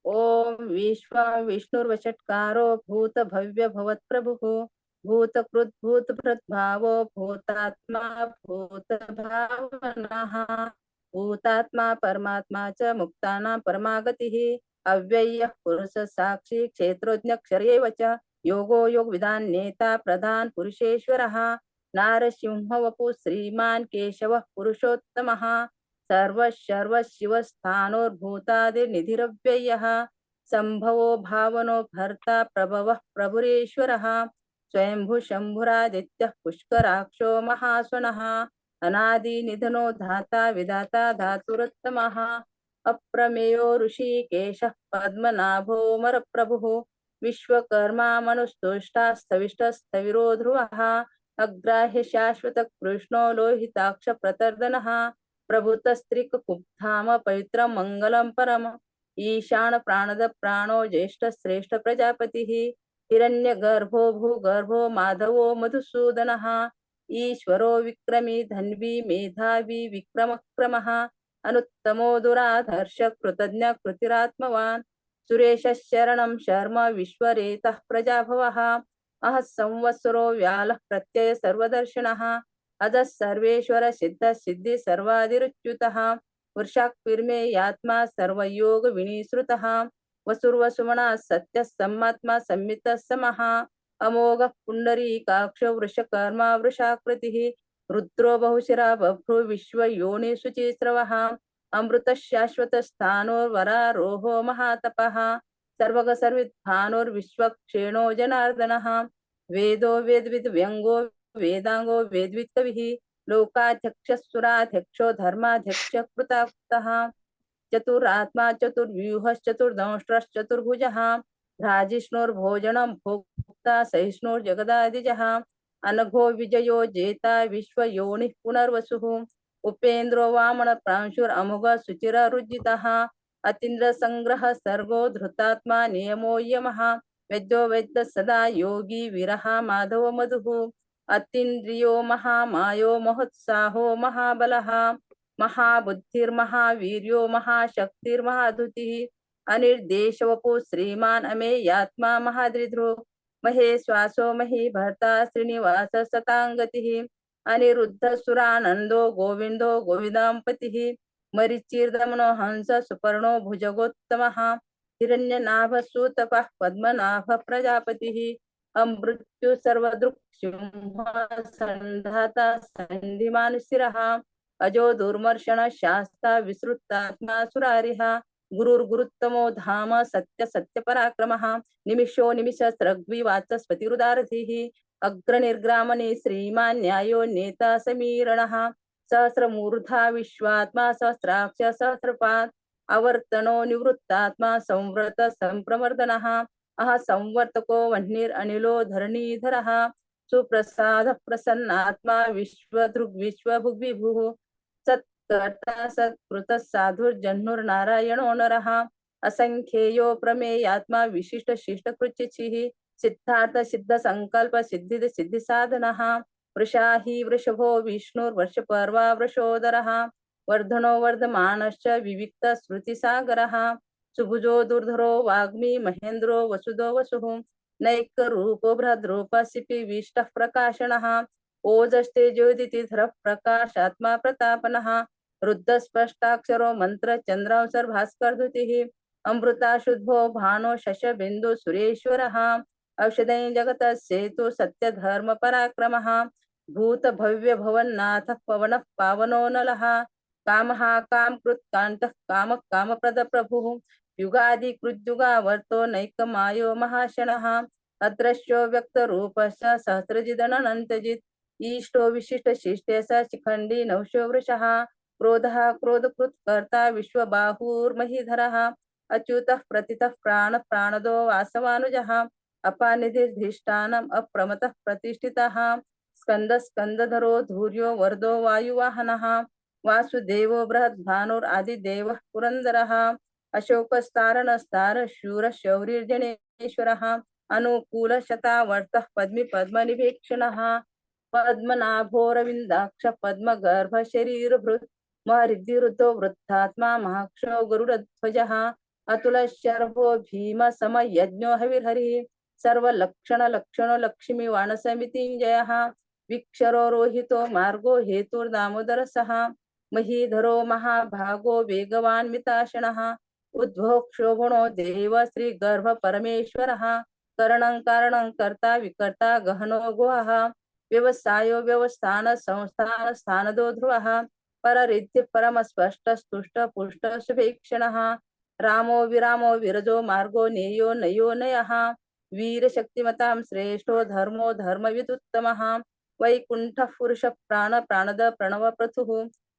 ओम विश्व विष्णुर्वषट्कारो भूत भव्य भवत्प्रभुः भूतकृत भूतभृद्भावो भूतात्मा भूतभावनः भूतात्मा परमात्मा च मुक्तानां परमागतिः अव्ययः पुरुष साक्षी क्षेत्रोज्ञक्षर एव च योगो योगविदान् नेता प्रधान पुरुषेश्वरः नारसिंहवपु श्रीमान् केशवः पुरुषोत्तमः सर्वशिवस्थानोर्भूतादिर्निधिरव्ययः संभवो भावनो भर्ता प्रभवः प्रभुरेश्वरः स्वयंभू शंभुरादित्यः पुष्कराक्षो महासुनः अनादिनिधनो धाता विधाता धातुरुत्तमः अप्रमेयो ऋषिकेशः पद्मनाभोऽमरप्रभुः विश्वकर्मा मनुस्तुष्टास्तविष्टस्तविरो ध्रुवः अग्राह्य शाश्वत कृष्णो लोहिताक्ष प्रतर्दनः प्रभुतस्त्रिकुब्धाम पवित्रं मङ्गलं परम ईशान प्राणद प्राणो ज्येष्ठ श्रेष्ठ प्रजापतिः हिरण्यगर्भो भूगर्भो माधवो मधुसूदनः ईश्वरो विक्रमी धन्वी मेधावी विक्रमक्रमः अनुत्तमो दुराधर्ष कृतज्ञ कृतिरात्मवान् सुरेश शरणं शर्म विश्वरेतः प्रजाभवः अह संवत्सरो व्यालः प्रत्यय सर्वदर्शिनः अजः सर्वेश्वर सिद्ध सिद्धि सर्वादिरुच्युतः वृषाक्विर्मे यात्मा सर्वयोग विनिसृतः वसुर्वसुमना सत्य सम्मात्मा संमित समः अमोघ पुंडरीकाक्ष वृषकर्मा वृषाकृतिः रुद्रो बहुशिरा बभ्रु विश्व योनि शुचिस्रवः अमृत शाश्वत स्थानोर्वरारोहो महातपः सर्वग सर्विद्भानोर्विश्वक्षेणो जनार्दनः वेदो वेदविद व्यंगो वेदांगो वेदविद कविः लोकाध्यक्षः धर्माध्यक्ष कृताकृतः चतुरात्मा चतुर्व्यूहश्चतुर्दंष्ट्रश्चतुर्भुजः भ्राजिष्णुर्भोजनं भोक्ता सहिष्णुर्जगदादिजः अनघो विजयो जेता विश्वयोनिः पुनर्वसुः उपेन्द्रो वामन प्रांशुरमोघ सुचिररुज्जितः अतीन्द्र संग्रह सर्गो धृतात्मा नियमो यमः वैद्यो वैद्य सदा योगी विरह माधव मधुः अतीन्द्रियो महामायो महोत्साहो महाबलः महाबुद्धिर्महावीर्यो महाशक्तिर्महाधुतिः अनिर्देशवपु श्रीमान् अमेयात्मा महादृध्रो महेश्वासो महीभर्ता श्रीनिवास सतांगतिः अनिरुद्ध सुरानंदो गोविंदो गोविदांपतिः मरीचिर्दमनो हंस सुपर्णो भुजगोत्तमः हिरण्यनाभसूतपः पद्मनाभ प्रजापतिः अमृत्यु सर्वदृक् सिंह संधाता संधिमान शिरः अजो दुर्मर्शन शास्ता विसृतात्मा सुरारिः गुरुर्गुरुत्तमो धाम सत्य सत्य पराक्रमः निमिषो निमिष स्रग्विवाचस्पतिरुदारथिः अग्रनिर्ग्रामणे श्रीमान् न्यायो नेता समीरणः सहस्रमूर्धा विश्वात्मा सहस्राक्ष सहस्रपात् अवर्तनो निवृत्तात्मा संव्रत संप्रमर्दनः अह संवर्तको वह्निरनिलो धरणीधरः सुप्रसाद प्रसन्नात्मा विश्वदृग् विश्वभुग्विभुः सत्कर्ता सत्कृत साधुर्जह्नुर्नारायणो नरः असंख्येयो प्रमेयात्मा विशिष्ट शिष्ट कृचिः सिद्धार्थ सिद्ध संकल्प सिद्धि सिद्धि साधनः वृषाहि वृषभो विष्णुर्वर्षपर्वा वृषोदरः वर्धनो वर्धमानश्च विविक्त श्रुतिसागरः सुभुजो दुर्धरो वाग्मी महेन्द्रो वसुदो वसुः नैक रूपो बृहद्रूप सिपि विष्टः प्रकाशनः ओजस्तेजोदितिधरः प्रकाशात्मा प्रतापनः रुद्ध स्पष्टाक्षरो मंत्र चंद्रांसर भास्कर धुतिः अमृता शुद्धो भानो शश बिंदु सुरेश्वरः औषधै जगत सेतु सत्य धर्म पराक्रमः भूत भव्य भवन्नाथ पवन पावनो नलः कामः काम कृत कांतः काम काम प्रद प्रभुः युगादि कृद्युगावर्तो नैकमायो महाशनः अदृश्यो व्यक्त रूपश्च सहस्रजिदनन्तजित् ईष्टो विशिष्ट शिष्टे स शिखंडी नवशो वृषः क्रोधः क्रोधकृत् कर्ता विश्वबाहुर्महीधरः अच्युतः प्रतितः प्राण प्राणदो वासवानुजः अपानिधिर्धिष्ठानम् अप्रमतः प्रतिष्ठितः स्कंद स्कंदधरो धूर्यो वर्दो वायुवाहनः वासुदेवो बृहद्भानुरादिदेवः पुरन्दरः अशोकस्तारणस्तार शूर शौर्यजनेश्वरः अनुकूल शतावर्तः पद्मी पद्मनिभीक्षणः पद्मनाभोरविन्दाक्ष पद्मगर्भ शरीरभृत् महरिद्धिरुद्धो वृद्धात्मा महाक्षो गरुडध्वजः अतुल शर्भो भीम सम यज्ञो हविर्हरिः सर्व लक्षण लक्षणो लक्ष्मी वाणसमितिञ्जयः विक्षरो रोहितो मार्गो हेतुर्दामोदर सः महीधरो महाभागो वेगवान् मिताशनः उद्भव क्षोभणो देव श्री गर्भ परमेश्वरः करणं कारणं कर्ता विकर्ता गहनो गुहः व्यवसायो व्यवस्थान संस्थान स्थानदो ध्रुवः पररिद्धि परम स्पष्ट स्तुष्ट पुष्ट शुभेक्षणः रामो विरामो विरजो मार्गो नेयो नयो नयः वीर शक्तिमतां श्रेष्ठो धर्मो धर्मविदुत्तमः वैकुण्ठः पुरुष प्राण प्राणद प्रणव प्रथुः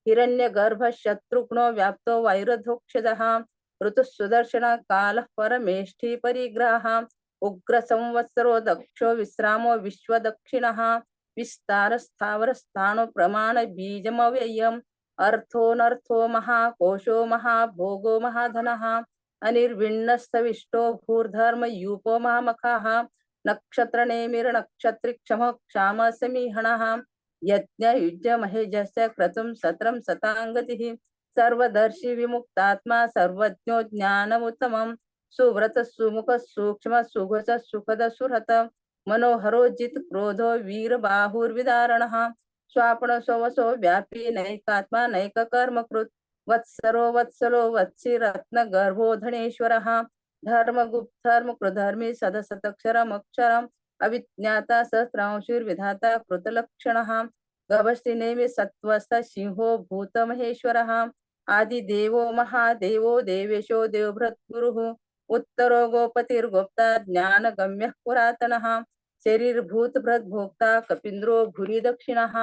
हिरण्यगर्भ शत्रुघ्नो व्याप्तो वैरधोक्षजः ऋतुः सुदर्शन कालः परमेष्ठी परिग्रहः उग्र संवत्सरो दक्षो विश्रामो विश्वदक्षिणः विस्तार स्थावर स्थानो प्रमाण बीजमव्ययम् अर्थोऽनर्थो महाकोशो महाभोगो महाधनः अनिर्विण्णस्तविष्टो भूर्धर्म यूपो महामखः नक्षत्र नेमिर नक्षत्रि क्षम क्षाम समीहणः यज्ञ युज्य महेजस्य क्रतुं सत्रं सतांगतिः सर्वदर्शी विमुक्तात्मा सर्वज्ञो ज्ञानमुत्तमम् सुव्रत सुमुख सूक्ष्म सुघस सुखद सुरत मनोहरो जित क्रोधो वीर बाहुर्विदारणः स्वापन स्ववसो व्यापी नैकात्मा नैक कर्मकृत वत्सरो वत्सलो वत्सी रत्न गर्भो धनेश्वरः धर्म गुप्त धर्म कृधर्मी सदसतक्षरम अक्षरम अविज्ञाता सहस्रांशुर्विधाता कृतलक्षणः गभस्ति नेमि सत्वस्थ सिंहो भूत महेश्वरः आदिदेवो महादेवो देवेशो देवभृत् गुरुः उत्तरो गोपतिर्गोप्ता ज्ञानगम्यः पुरातनः शरीरभूत भोक्ता कपीन्द्रो भूरि दक्षिणः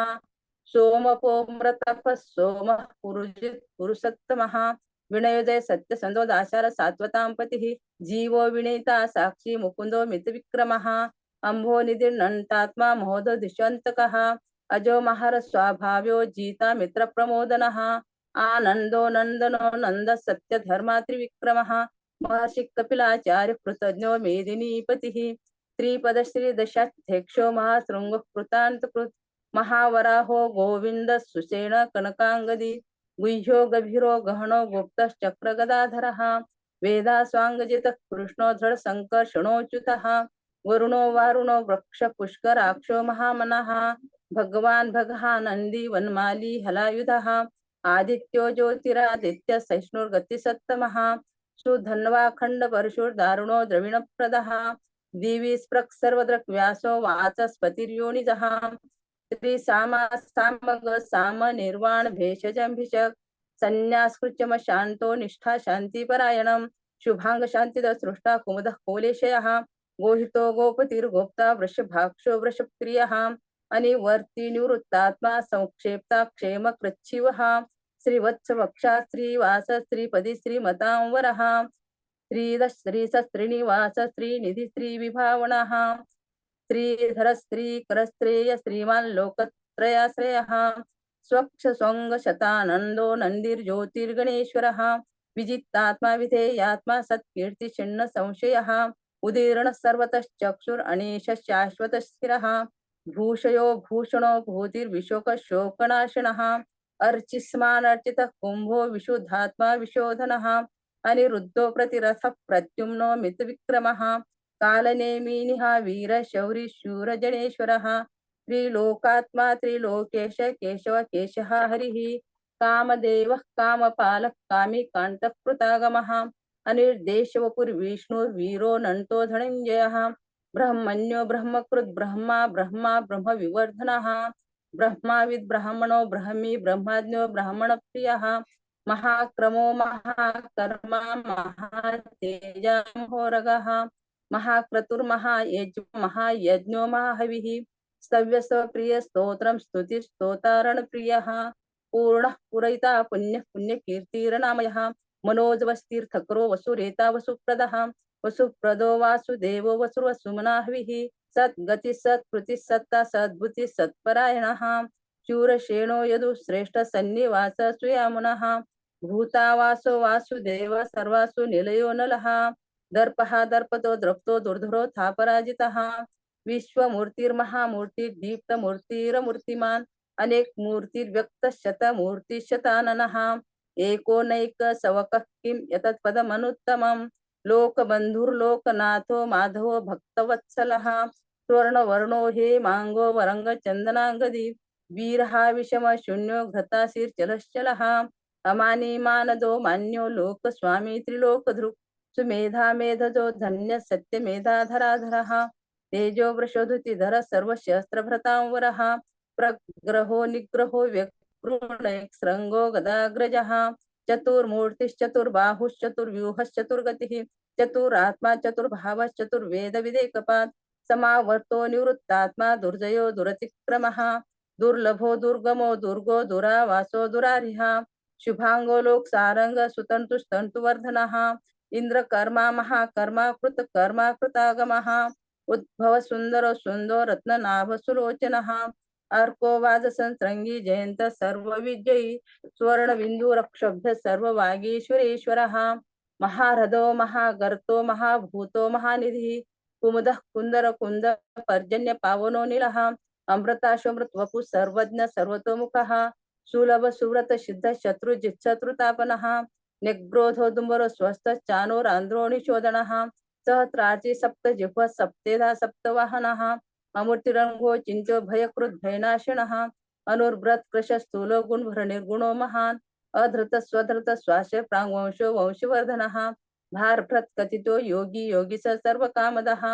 सोमपोम्रतपः सोमः पुरुजित् पुरुषोत्तमः विनयोदय सत्य संदोद आचार सात्वतां पतिः जीवो विनीता साक्षी मुकुंदो मित विक्रमः अंभो निधिर्नन्तात्मा महोदय दिशंतकः अजो महार स्वाभाव्यो जीता मित्र प्रमोदनः आनंदो नंदनो नंद सत्य धर्मा त्रिविक्रमः महर्षि कपिलाचार्य कृतज्ञो मेदिनीपतिः त्रिपद श्री दशाध्यक्षो महाशृंग कृतांत कृत महावराहो गोविंद सुसेन कनकांगदी गुह्यो गभीरो गहनो गुप्त चक्र गदाधरः वेदा स्वांगजित कृष्णो दृढ संकर्षणोच्युतः वरुणो वारुणो वृक्ष पुष्कराक्षो महामनः भगवान भगहा नंदी वनमाली हलायुधः आदित्यो ज्योतिरादित्य सहिष्णुर्गति सत्तमः सुधन्वा खंड परशुर दारुणो द्रविण प्रदः दिवि स्प्रक् सर्वद्रक् व्यासो वाचस्पतिर्योनिजः श्री सामा सामग साम निर्वाण भेषजंभिषक संन्यासकृत्यम शांतो निष्ठा शांतिपरायणम शुभांग शांतिद सृष्टा कुमुद कोलेशयः गोहितो गोपतिर्गोप्ता वृषभाक्षो वृषप्रियः अनिवर्ति निवृत्तात्मा संक्षेप्ता क्षेम कृच्छिवः श्रीवत्स वक्षा श्रीवास श्रीपदी श्रीमतांवरः श्रीद श्रीनिवास श्रीनिधि श्रीविभावनः श्रीधर श्रीकरश्रेय श्रीमान् लोकत्रयाश्रयः स्वच्छ स्वंग शतानंदो नंदिर्ज्योतिर्गणेश्वरः विजितात्मा विधेयात्मा सत्कीर्ति छिन्न संशयः उदीर्ण सर्वतश्चक्षुर अनीश शाश्वत स्थिरः भूषयो भूषणो भूतिर्विशोक शोकनाशनः अर्चिस्मान् अर्चितः कुंभो विशुद्धात्मा विशोधनः अनिरुद्धो प्रतिरथ प्रद्युम्नो मित विक्रमः कालनेमिनिहा वीर शौरी शूर जनेश्वरः त्रिलोकात्मा त्रिलोकेश केशव केशः हरिः कामदेवः कामपालः कामी कांतः कृतागमः अनिर्देशवपुर्विष्णुर्वीरो नन्तो धनञ्जयः ब्रह्मण्यो ब्रह्मकृत् ब्रह्मा ब्रह्मा ब्रह्म विवर्धनः ब्रह्माविद् ब्राह्मणो ब्रह्मी ब्रह्मज्ञो ब्राह्मण प्रियः महाक्रमो महाकर्मा महातेजा महोरगः महाक्रतुर्महायज्ञो महायज्ञो महाहविः स्तव्य प्रिय स्तोत्रम स्तुति स्तोतारण प्रियः पूर्णः पुरयिता पुण्य पुण्य कीर्तिरनामयः मनोजवस्तीर्थकरो वसुरेता वसुप्रदः वसुप्रदो वासुदेवो वसुर्वसुमना हविः सद्गति सत्कृति सत्ता सद्बुद्धि सत्परायणः शूरसेनो यदु श्रेष्ठ सन्निवास सुयामुनः भूतावासो वासुदेव सर्वासु निलयो नलः दर्पः दर्पतो द्रप्तो दुर्धरो थापराजितः विश्वमूर्तिर्महामूर्ति दीप्तमूर्तिरमूर्तिमान् अनेक मूर्तिर्व्यक्त शतमूर्ति शताननः एकोनैक सवकः किं यतत्पदमनुत्तमम् लोकबन्धुर्लोकनाथो माधवो भक्तवत्सलः स्वर्णवर्णो हे मांगो वरंगचन्दनाङ्गदी वीरः विषमशून्यो घृताशीर्चलश्चलः अमानी मानदो मान्यो लोकस्वामी त्रिलोकधृक् सुमेधा मेधजो धन्य सत्यमेधाधराधरः तेजो वृषोधुतिधर सर्वशस्त्रभृतांवरः प्रग्रहो निग्रहो व्यक्रुणैक्सृङ्गो गदाग्रजः चतुर्मूर्तिश्चतुर्बाहुश्चतुर्व्यूहश्चतुर्गतिः चतुरात्मा चतुर्भावश्चतुर्वेदविदेकपात् समावर्तो निवृत्तात्मा दुर्जयो दुरतिक्रमः दुर्लभो दुर्गमो दुर्गो दुरावासो दुरारिः शुभांगो लोक सारंग सुतंतुस्तंतुवर्धनः इंद्रकर्मा महाकर्मा कृतकर्मा कृतागमः उद्भव सुंदर सुंदो रत्ननाभ सुलोचनः अर्को वाजसंसृंगी जयंत सर्वविजयी स्वर्णबिन्दुरक्षोभ्य सर्ववागीश्वरेश्वरः महारथो महागर्तो महाभूतो महानिधिः कुमुदः कुंदर कुंद पर्जन्य पावनो नीलः अमृताशोमृत वपु सर्वज्ञ सर्वतोमुखः सुलभ सुव्रत सिद्ध शत्रु जित्शत्रुतापनः निग्रोधो दुंबरो स्वस्थ चानोरांध्रोणिशोधनः सहस्रार्ची सप्त जिह्व सप्तेधा सप्तवाहनः अमूर्तिरंगो चिंतो भयकृत भयनाशिनः अनुर्व्रत कृश स्थूलो गुणभर निर्गुणो महान् अधृत स्वधृत स्वाश प्रांगवंशो वंशवर्धनः भारभृत कथितो योगी योगी स सर्वकामदः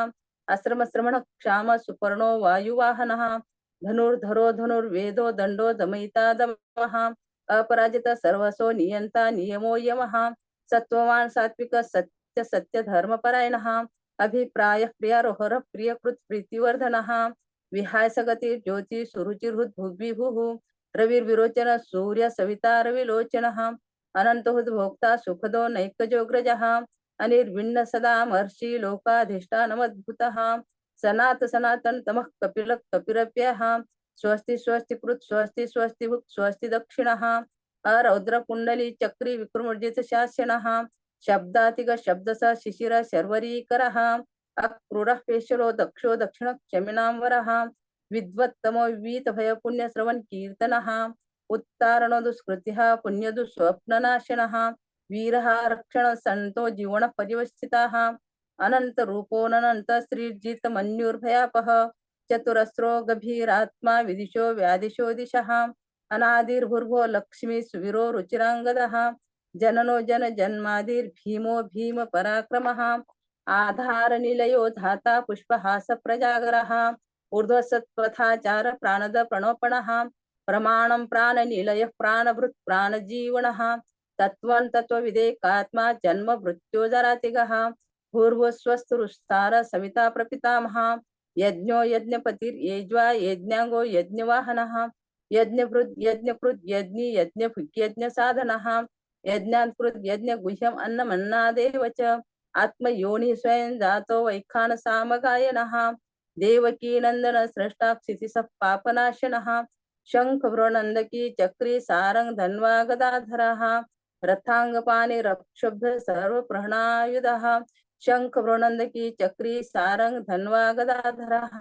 आश्रम श्रमण क्षाम सुपर्णो वायुवाहनः धनुर्धरो धनुर्वेदो दंडो दमयिता दमः अपराजित सर्वसो नियंता नियमो यमः सत्ववान सात्विक सत्य सत्य धर्मपरायणः अभिप्राय प्रियारोहर प्रियकृत प्रीतिवर्धनः विहाय सगति ज्योति सुरुचिर्हुत भुग्विभुः रविर्विरोचन सूर्य सविता रविलोचनः अनंतहुद्भोक्ता सुखदो नैकजोग्रजः अनिर्विण्ण सदा महर्षि लोकाधिष्ठानमद्भुतः सनात सनातन तमः कपिल कपिरप्यः स्वस्ति स्वस्ति कृत स्वस्ति स्वस्ति भुक् स्वस्ति दक्षिणः अरौद्र कुंडली चक्री विक्रमर्जित शास्यनः शब्दातिग शब्दस शिशिर शर्वरीकरः अक्रूरः पेशलो दक्षो दक्षिण क्षमिनांवरः विद्वत्तमो विवीत भय पुण्य श्रवण कीर्तनः उत्तारणो दुष्कृतिः पुण्य दुःस्वप्ननाशिनः वीरः रक्षण संतो जीवन परिवस्थिताः अनंत रूपोऽनंत श्रीर्जित मन्युर्भयापः चतुरस्रो गभीरात्मा विदिशो व्यादिशो दिशः अनादिर्भुर्भो लक्ष्मी सुवीरो रुचिरांगदः जननो जन जन्मादिर्भीमो भीम पराक्रमः आधार निलयो धाता पुष्पहास प्रजागरः ऊर्ध्वसत्पथाचार प्राणद प्रणोपणः प्रमाणं प्राणनिलयः प्राणभृत् प्राणजीवनः तत्त्वं तत्त्वविदेकात्मा जन्म मृत्योजरातिगः भूर्भुवस्वस्तुरुस्तार सविता प्रपितामह यज्ञो यज्ञपतिर्यज्वा यज्ञांगो यज्ञवाहनः यज्ञभृत् यज्ञकृत् यज्ञी यज्ञभुग्यज्ञ साधनः यज्ञात्कृत यज्ञ गुह्यम अन्नमन्नादेव च आत्मयोनि स्वयं जातो वैखान सामगायनः देवकी नंदन सृष्टा क्षितिसः पापनाशनः शंख भ्रनंदकी चक्री सारंग धन्वा गदाधरः रथांगपाणि रक्षुब्ध सर्व प्रहणायुधः शंख भ्रनंदकी चक्री सारंग धन्वा गदाधरः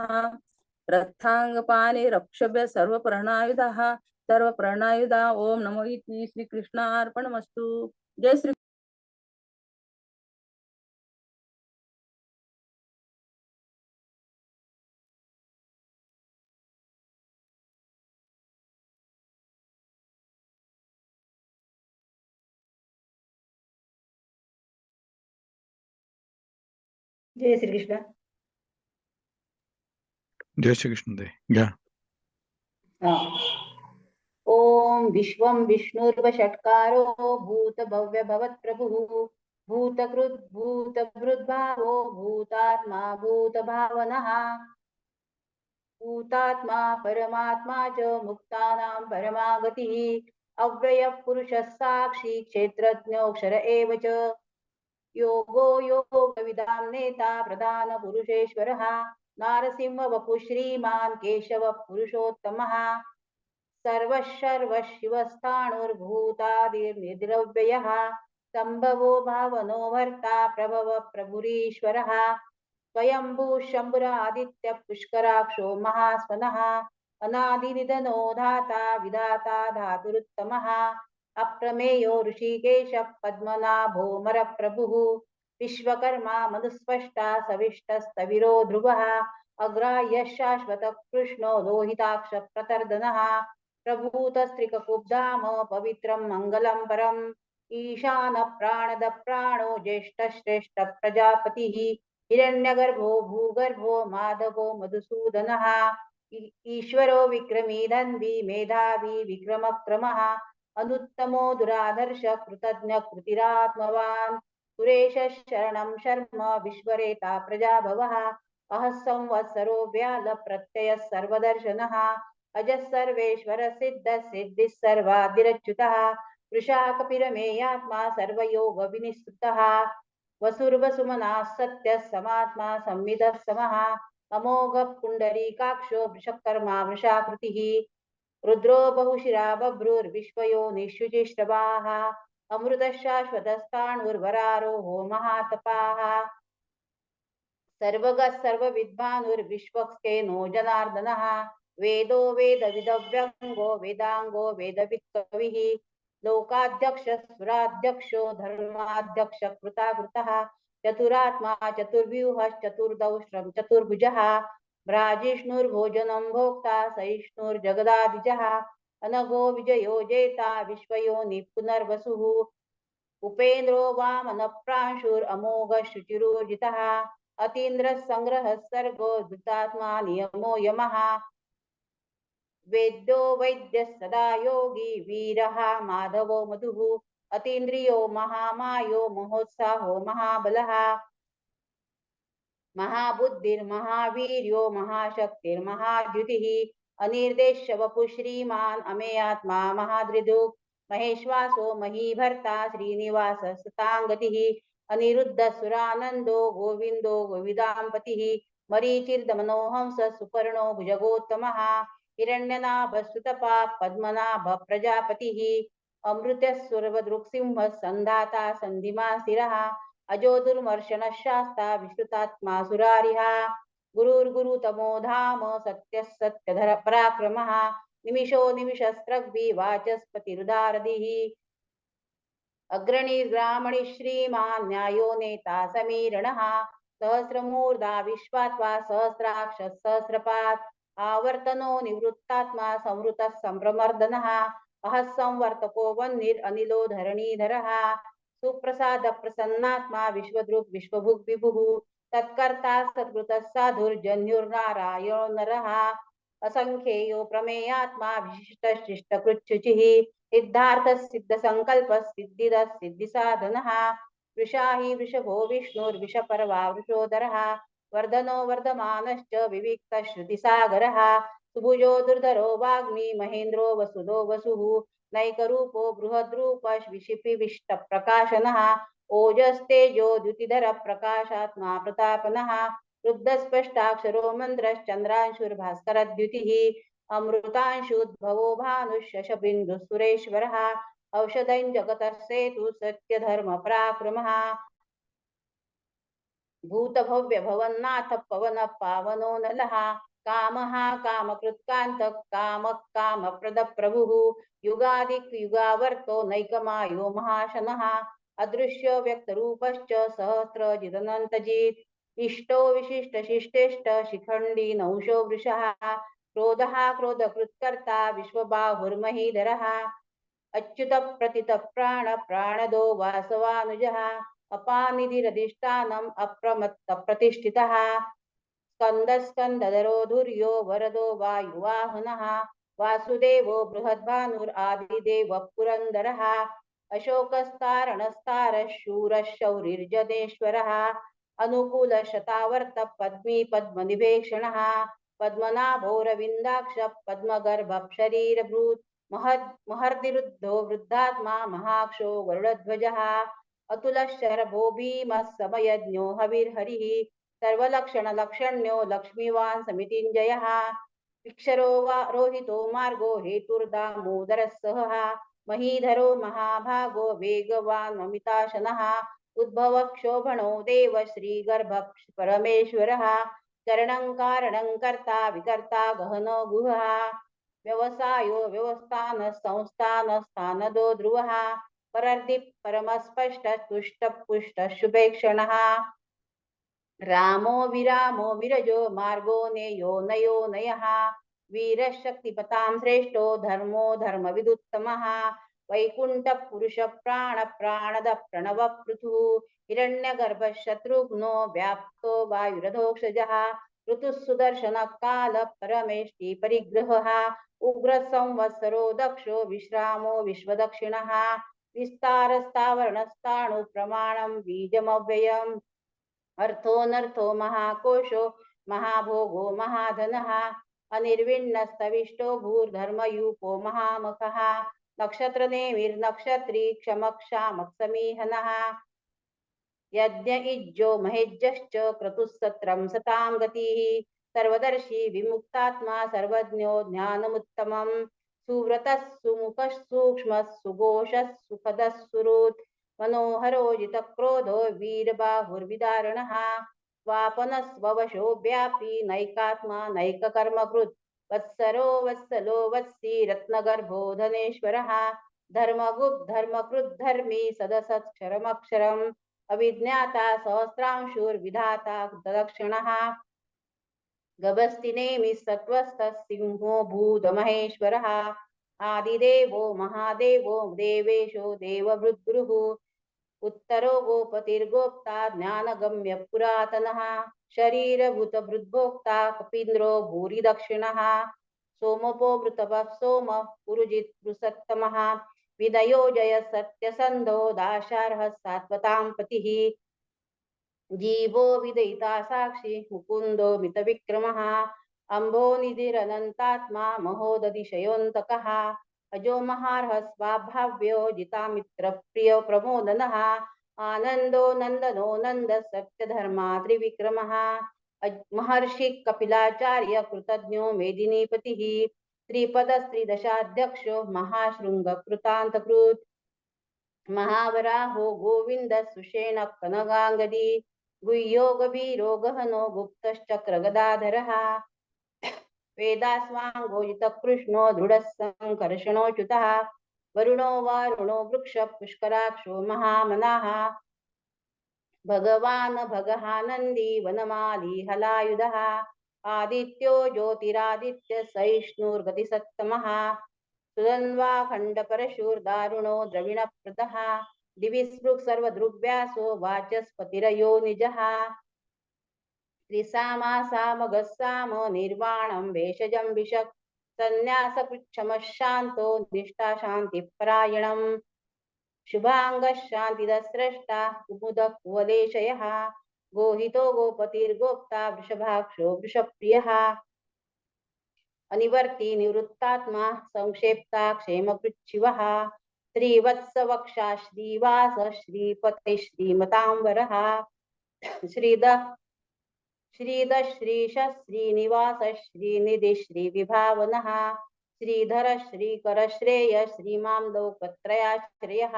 रथांगपाणि रक्षुब्ध सर्व प्रहणायुधः सर्व प्रहणायुधा ओम नमो इति श्री कृष्णार्पणमस्तु जय श्री जय श्री कृष्ण. जय श्री कृष्ण दे घ्या. ओम विश्वं विष्णुर्वषट्कारो भूत भव्य भवत् प्रभुः भूतकृत् भूतभृद्भावो भूतात्मा भूतभावनः भूतात्मा परमात्मा च मुक्तानां परमागतिः अव्ययः पुरुषः साक्षी क्षेत्रज्ञोऽक्षर एव च योगो योगविदां नेता प्रधान पुरुषेश्वरः नारसिंह वपु श्रीमान् केशव पुरुषोत्तमः सर्वशिवस्थाणुर्भूतादिर्निद्रव्ययः सम्भवो भावनो भर्ता प्रभव प्रभुरीश्वरः स्वयंभू शम्भुरादित्य पुष्कराक्षो महास्वनः अनादिनिधनो धाता विधाता धातुरुत्तमः अप्रमेयो ऋषिकेश पद्मनाभोमर प्रभुः विश्वकर्मा मधुस्पष्टा सविष्टस्तविरो ध्रुवः अग्राह्य शाश्वत कृष्णो लोहिताक्ष प्रतर्दनः प्रभूतस्त्रिककुब्धाम पवित्रं मङ्गलं परम् ईशान प्राणद प्राणो ज्येष्ठ श्रेष्ठ प्रजापतिः हिरण्यगर्भो भूगर्भो माधवो मधुसूदनः ईश्वरो विक्रमी धन्वी मेधावी विक्रमक्रमः अनुत्तमो दुराधर्ष कृतज्ञ कृतिरात्मवान् सुरेश शरणं शर्म विश्वरेता प्रजाभवः अहः संवत्सरो व्याल प्रत्यय सर्वदर्शनः अजः सर्वेश्वर सिद्ध सिद्धिः सर्वादिरच्युतः वृषा कपिरमेयात्मा सर्वयोग विनिस्तृतः वसुर्वसुमनः सत्यः समात्मा संविदः समः अमोघ पुण्डरीकाक्षो वृषकर्मा वृषाकृतिः रुद्रो बहुशिरा बभ्रुर्विश्वयोनिषुचिश्रवाः अमृतशाश्वतस्थाणुर्वरारोहो महातपाः सर्वगः सर्वविद्वानुर्विश्वक्सेनो जनार्दनः वेदो वेदविदव्यङ्गो वेदाङ्गो वेदवित्कविः लोकाध्यक्ष सुराध्यक्षो धर्माध्यक्ष कृताकृतः चतुरात्मा चतुर्व्यूहश्चतुर्दौष्ट्रं चतुर्भुजः भ्राजिष्णुर्भोजनं भोक्ता सहिष्णुर्जगदादिजः अनघो विजयो जेता विश्वयोनि पुनर्वसुः उपेन्द्रो वामन प्रांशुरमोघ शुचिरोजितः अतीन्द्र संग्रह सर्गो धृतात्मा नियमो यमः वेद्यो वैद्य सदा योगी वीरः माधवो मधुः अतीन्द्रियो महामायो महोत्साहो महाबलः महाबुद्धिर्महावीर्यो महाशक्तिर्महाद्युतिः अनिर्देश्य वपु श्रीमान् अमेयात्मा महादृदुः महेश्वासो महीभर्ता श्रीनिवास सतांगतिः अनिरुद्ध सुरानंदो गोविंदो गोविदांपतिः मरीचिर्दमनोहंस सुपर्णो भुजगोत्तमः हिरण्यनाभ सुतपा पद्मनाभ प्रजापतिः अमृतस्वर्वदृक्सिंह संधाता संधिमासिरः अजो दुर्मर्शन शास्ता विश्रुतात्मा सुरारिः गुरुर्गुरुतमो धाम सत्य सत्यधर पराक्रमः निमिषो निमिषस्त्रग्भि वाचस्पतिरुदारधिः अग्रणीर्ग्रामणि श्रीमान् न्यायो नेता समीरणः सहस्रमूर्धा विश्वात्मा सहस्राक्ष सहस्रपात् आवर्तनो निवृत्तात्मा संवृतः संप्रमर्दनः अहः संवर्तको वह्निरनिलो धरणीधरः सुप्रसाद प्रसन्नात्मा विश्वदृक् विश्वभुक् विभुः तत्कर्ता सत्कृतः साधुर्जन्युर्नारायणो नरः असंख्येयो प्रमेयात्मा विशिष्ट शिष्टकृच्छुचिः सिद्धार्थ सिद्ध संकल्प सिद्धिद सिद्धिसाधनः वृषाहि वृषभो विष्णुर्विषपर्वा वृषोदरः वर्धनो वर्धमानश्च विविक्त श्रुतिसागरः सुभुजो दुर्धरो वाग्मी महेन्द्रो वसुदो वसुः नैकरूपो बृहद्रूप विशिपिविष्ट प्रकाशनः ओजस्तेजो द्युतिधर प्रकाशात्मा प्रतापनः रुद्धस्पष्टाक्षरो मन्त्रश्चन्द्रांशुर्भास्करद्युतिः अमृतांशुद्भवो भानुशशबिन्दुसुरेश्वरः औषधं जगतः सेतु सत्यधर्म पराक्रमः भूतभव्य भवन्नाथ पवन पावनो नलः कामः कामकृत्कान्त कामः कामप्रद प्रभुः युगादिक युगावर्तो नैकमायो महाशनः अदृश्य व्यक्तरूपश्च सहस्रजिदनन्तजित् इष्टो विशिष्ट शिष्टेष्ट शिखण्डी नौशो वृषः क्रोधः क्रोधकृत्कर्ता विश्वबाहुर्महीधरः अच्युत प्रतित प्राण प्राणदो वासवानुजः अपानिधिरधिष्ठानम् अप्रमत्त प्रतिष्ठितः स्कन्दस्कन्दधरो धुर्यो वरदो वायुवाहनः वासुदेवो बृहद्भानुरादिदेव पुरन्दरः अशोकस्तारणस्तारः शूरः शौरिर्जनेश्वरः अनुकूलशतावर्त पद्मी पद्मनिभेक्षणः पद्मनाभोरविन्दाक्ष पद्मगर्भ शरीरभूत् महर्दिरुद्धो वृद्धात्मा महाक्षो गरुडध्वजः अतुलशरभो भीमः समयज्ञो हविर्हरिः सर्वलक्षणलक्षण्यो लक्ष्मीवान् समितिञ्जयः विक्षरो वा रोहितो मार्गो हेतुर्दामोदरः सहः महीधरो महाभागो वेगवान् ममिताशनः उद्भव क्षोभणो देव श्रीगर्भ परमेश्वरः करणं कारणं कर्ता विकर्ता गहनो गुहः व्यवसायो व्यवस्थान संस्थान स्थानदो ध्रुवः परर्दिः परमस्पष्ट तुष्ट पुष्ट शुभेक्षणः रामो विरामो विरजो मार्गो नेयो नयो नयः वीरशक्तिपतां श्रेष्ठो धर्मो धर्मविदुत्तमः वैकुण्ठ पुरुष प्राण प्राणद प्रणव पृथुः हिरण्यगर्भ शत्रुघ्नो व्याप्तो वायुरधोक्षजः ऋतुः सुदर्शन काल परमेष्टि परिग्रहः उग्र संवत्सरो दक्षो विश्रामो विश्वदक्षिणः विस्तारस्तावरणस्ताणु प्रमाणं बीजमव्ययम् अर्थोऽनर्थो महाकोशो महाभोगो महाधनः अनिर्विण्णस्तविष्टो भूर्धर्मयूपो महामखः नक्षत्रनेमिर्नक्षत्री क्षमक्षामक्समीहनः यज्ञ इज्जो महेज्यश्च क्रतुस्सत्रं सतां गतिः सर्वदर्शी विमुक्तात्मा सर्वज्ञो ज्ञानमुत्तमम् सुव्रतः सुमुखः सूक्ष्मः सुघोषः सुखदः सुहृत् मनोहरो जितक्रोधो वीरबाहुर्विदारणः स्वापनस्ववशो व्यापी नैकात्मा नैककर्मकृत् वत्सरो वत्सलो वत्सी रत्नगर्भो धनेश्वरः धर्मगुप् धर्मकृद्धर्मी सदसत्क्षरमक्षरम् अविज्ञाता सहस्रांशुर्विधाता दक्षिणः गभस्तिनेमि सत्त्वस्थः सिंहो भूतमहेश्वरः आदिदेवो महादेवो देवेशो देवभृद्गुरुः उत्तरो गोपतिर्गोप्ता ज्ञानगम्य पुरातनः शरीरभूतभृद्भोक्ता कपीन्द्रो भूरि दक्षिणः सोमपो वृतपः सोमः पुरुजित् पुरुषोत्तमः विनयो जय सत्यसन्धो दाशार्हः सात्वतां पतिः जीवो विदयिता साक्षी मुकुन्दो मितविक्रमः अम्भोनिधिरनन्तात्मा महोदधिशयोऽन्तकः अजो महार्हः स्वाभाव्यो जितामित्रप्रियो प्रमोदनः आनन्दो नन्दनो नन्द सत्यधर्मा त्रिविक्रमः महर्षि कपिलाचार्य कृतज्ञो मेदिनीपतिः त्रिपदस्त्रिदशाध्यक्षो महाशृङ्गकृतान्तकृत् महावराहो गोविन्द सुषेण कनगाङ्गदी गुह्यो गभीरो गहनो गुप्तश्चक्रगदाधरः वेदास्वाङ्गोजितकृष्णो दृढस्सङ्कर्षणोच्युतः वरुणो वारुणो वृक्ष पुष्कराक्षो महामनाः भगवान् भगहानन्दी वनमाली हलायुधः आदित्यो ज्योतिरादित्य सहिष्णुर्गतिसत्तमः सुदन्वाखण्डपरशुर्दारुणो द्रविणप्रदः दिवि स्पृक् सर्वदृग्व्यासो वाचस्पतिरयो निजः त्रिसामासामगस्साम निर्वाणं भेषजं विशक् सन्न्यासपृच्छमः शान्तो निष्ठा शान्तिपरायणम् शुभांगः शान्तिदस्रष्टा कुमुदः कुवलेशयः गोहितो गोपतिर्गोप्ता वृषभाक्षो वृषप्रियः अनिवर्ती निवृत्तात्मा संक्षेप्ता क्षेमपृच्छिवः श्रीवत्सवक्षा श्रीवास श्रीपते श्रीमतांवरः श्रीदः श्रीश श्रीनिवास श्रीनिधि श्रीविभावनः श्रीधर श्रीकर श्रेय श्रीमां लोकत्रयाश्रयः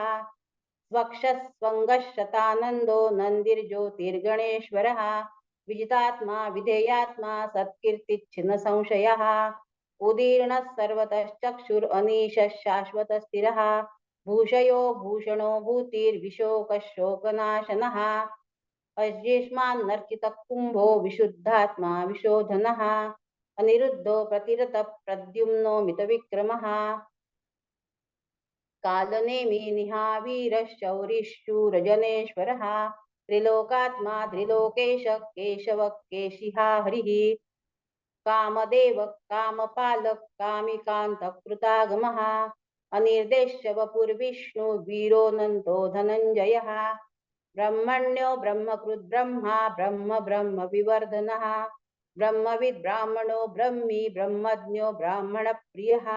स्वक्षस्वङ्गः शतानन्दो नन्दिर्ज्योतिर्गणेश्वरः विजितात्मा विधेयात्मा सत्कीर्तिच्छिन्न संशयः उदीर्णः सर्वतश्चक्षुरनीशः शाश्वतस्थिरः भूषयो भूषणो भूतिर्विशोकः शोकनाशनः अजिष्मान्नर्चितः कुम्भो विशुद्धात्मा विशोधनः अनिरुद्धो प्रतिरतः प्रद्युम्नो मितविक्रमः कालनेमि निहावीरशौरिशूरजनेश्वरः त्रिलोकात्मा त्रिलोकेश केशव केशिहा हरिः कामदेव कामपालक कामिकान्तकृतागमः अनिर्देश्य वपुर्विष्णु वीरोऽनन्तो धनञ्जयः ब्रह्मण्यो ब्रह्मकृद् ब्रह्मा ब्रह्म ब्रह्म विवर्धनः ब्रह्मविद् ब्राह्मणो ब्रह्मी ब्रह्मज्ञो ब्राह्मणप्रियः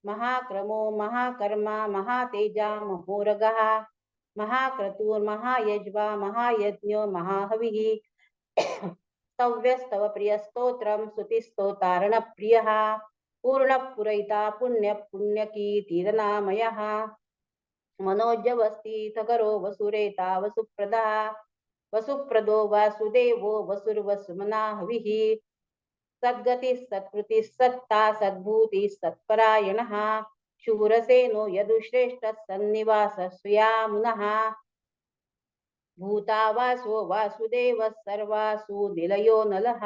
महाक्रमो महाकर्मा महातेजा महोरगः महाक्रतुर्महायज्वा महायज्ञो महाहविः स्तव्यस्तव प्रियस्तोत्रं स्तुतिस्तोतारणप्रियः पूर्णपुरयिता पुण्यकीर्तिरनामयः मनोजवस्थितकरो वसुरेता वसुप्रदः वसुप्रदो वासुदेवो वसुर्वसुमना हविः सद्गति सत्कृति सत्ता सद्भूति सत्परायणः शूरसेनो यदुश्रेष्ठ सन्निवास स्वयामुनः भूतावासो वासुदेव सर्वासु निलयो नलः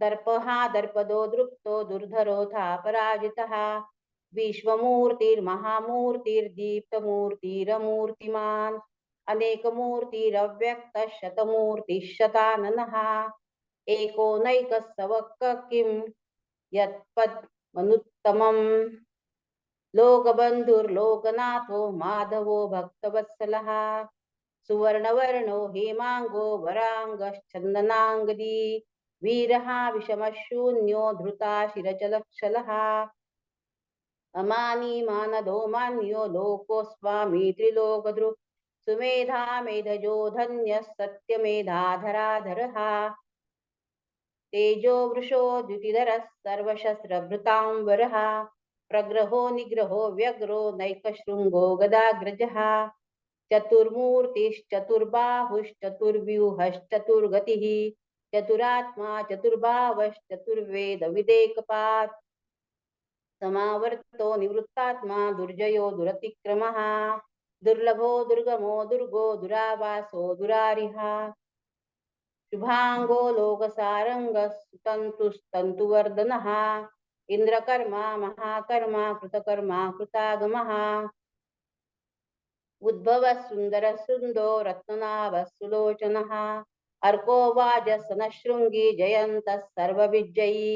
दर्पः दर्पदो दृप्तो दुर्धरोऽथा पराजितः विश्वमूर्तिर्महामूर्तिर्दीप्तमूर्तिरमूर्तिमान् अनेकमूर्तिरव्यक्तः शतमूर्तिः शताननः एकोनैकस्सवक्क किं यत्पद्मनुत्तमम् लोकबन्धुर्लोकनाथो माधवो भक्तवत्सलः सुवर्णवर्णो हेमांगो वरांगश्चन्दनांगदी वीरः विषमशून्यो धृता शिरचलक्षलः अमानी मानदो मान्यो लोको स्वामी त्रिलोकदृक् सुमेधा मेधजो धन्यः सत्यमेधाधराधरः तेजो वृषो द्युतिधरः सर्वशस्त्रभृतांबरः प्रग्रहो निग्रहो व्यग्रो नैकशृङ्गो गदाग्रजः चतुर्मूर्तिश्चतुर्बाहुश्चतुर्व्यूहश्चतुर्गतिः चतुरात्मा चतुर्भावश्चतुर्वेद विदेकपात् समावर्तो निवृत्तात्मा दुर्जयो दुरतिक्रमः दुर्लभो दुर्गमो दुर्गो दुरावासो दुरारिः शुभांगो लोकसारंगः सुतन्तुस्तन्तुवर्धनः इंद्रकर्मा महाकर्मा कृतकर्मा कृतागमः उद्भवः सुन्दरः सुन्दो रत्ननाभः सुलोचनः अर्को वाजसनशृङ्गी जयन्तः सर्वविजयी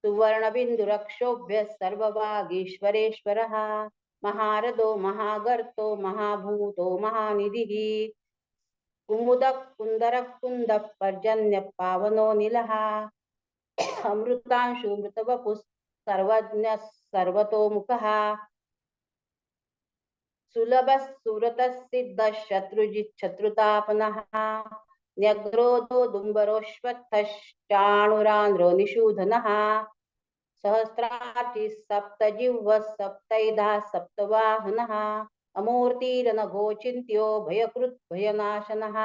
सुवर्णबिन्दुरक्षोभ्यः सर्ववागीश्वरेश्वरः महारथो महागर्तो महाभूतो महानिधिः कुमुदः कुन्दरः कुन्दः पर्जन्यः पावनो निलः अमृतांशु मृतवपुः सर्वज्ञः सर्वतोमुखः सुलभः सुव्रतः सिद्धः शत्रुजिच्छत्रुतापनः न्यग्रोधो दुम्बरोऽश्वत्थश्चाणुरान्द्रो निषूदनः सहस्रार्चिः सप्तजिह्वः सप्तैधा सप्तवाहनः अमूर्तिरनघोचिन्त्यो भयकृत् भयनाशनः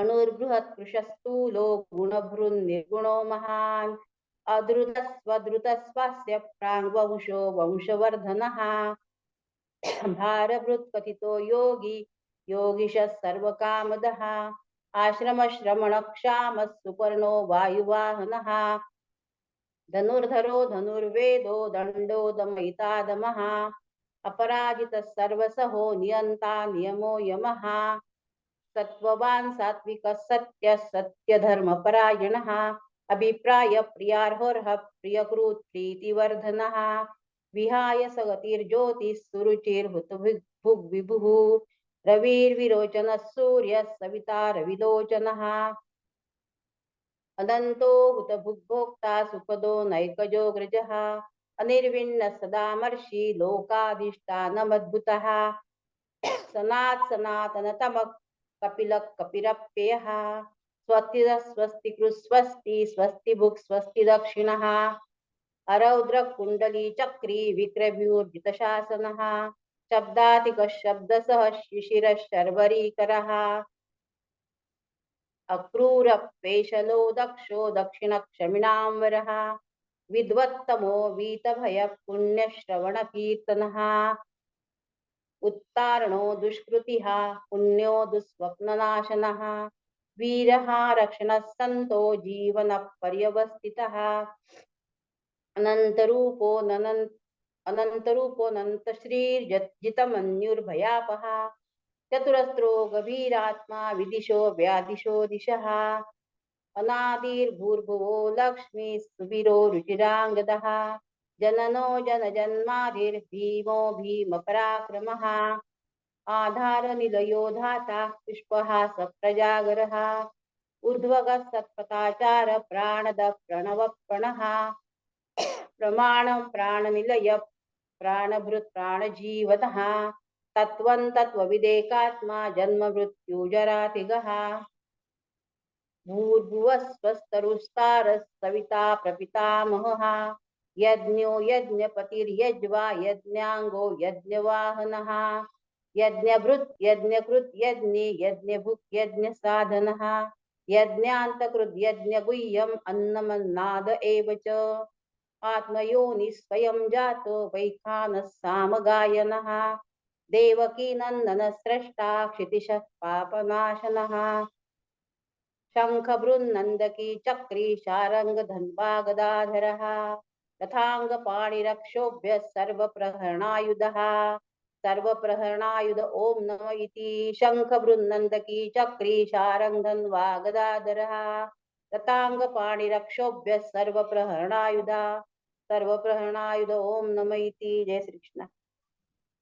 अणुर्बृहत्कृशस्थूलो गुणभृन्निर्गुणो महान् अधृतस्वधृतस्वास्य प्राङ्वंशो वंशवर्धनः भारभृत्कथितो योगी योगिशः सर्वकामदः आश्रमश्रमणक्षामः सुपर्णो वायुवाहनः धनुर्धरो धनुर्वेदो दण्डो दमयितादमः अपराजितः सर्वसहो नियन्ता नियमो यमः सत्त्ववान् सात्विकः सत्यः सत्यधर्मपरायणः अभिप्राय प्रियार्होर्ह प्रियकृत् प्रीतिवर्धनः विहाय सगतिर्ज्योतिः सुरुचिर्हुतभुग्विभुः रविर्विरोचनः सूर्यः सविता रविलोचनः अनन्तो हुतभुग्भोक्ता सुपदो नैकजोऽग्रजः अनिर्विण्णः सदामर्षि लोकाधिष्ठानमद्भुतः सनातनतमः कपिलः कपिरप्ययः स्वस्तिदः स्वस्तिकृत् स्वस्ति स्वस्तिभुक् स्वस्ति दक्षिणः अरौद्रः कुण्डली चक्री विक्रव्यूर्जितशासनः शब्दातिकः शब्दसः शिशिरः शर्वरीकरः अक्रूरः दक्षो दक्षिणक्षमिणाम्बरः विद्वत्तमो वीतभयः पुण्यश्रवणकीर्तनः उत्तारणो दुष्कृतिः पुण्यो दुःस्वप्ननाशनः वीरः रक्षणः सन्तो जीवनः पर्यवस्थितः अनन्तरूपोऽनन्तश्रीर्जितमन्युर्भयापः चतुरस्रो गभीरात्मा विदिशो व्यादिशो दिशः अनादिर्भूर्भुवो लक्ष्मी सुवीरो रुचिराङ्गदः जननो जनजन्मादिर्भीमो भीमपराक्रमः आधारनिलयो धाता पुष्पः सप्रजागरः ऊर्ध्वगः सत्पथाचार प्राणद प्रणवप्रणः प्रमाणं प्राणनिलय प्राणभृत् प्राणजीवतः तत्त्वं तत्त्वविदेकात्मा जन्ममृत्युजरातिगः भूर्भुवस्वस्तरुस्तारः सविता प्रपितामहः यज्ञो यज्ञपतिर्यज्वा यज्ञाङ्गो यज्ञवाहनः यज्ञभृत् यज्ञकृत् यज्ञे यज्ञभुक् यज्ञसाधनः यज्ञान्तकृद्यज्ञगुह्यम् अन्नमन्नाद एव च आत्मयोनि स्वयं जातो वैखानः सामगायनः देवकीनन्दन स्रष्टा क्षितिशः पापनाशनः शङ्खबृन्नन्दकी चक्री शारङ्गधन्वा गदाधरः तथाङ्गपाणिरक्षोभ्य सर्वप्रहरणायुधः सर्वप्रहरणायुध ॐ नम इति शङ्खबृन्नन्दकी चक्री शारङ्गधन्वा गदाधरः तथाङ्गपाणिरक्षोभ्य सर्वप्रहरणायुध ॐ नम इति। जय श्री कृष्ण।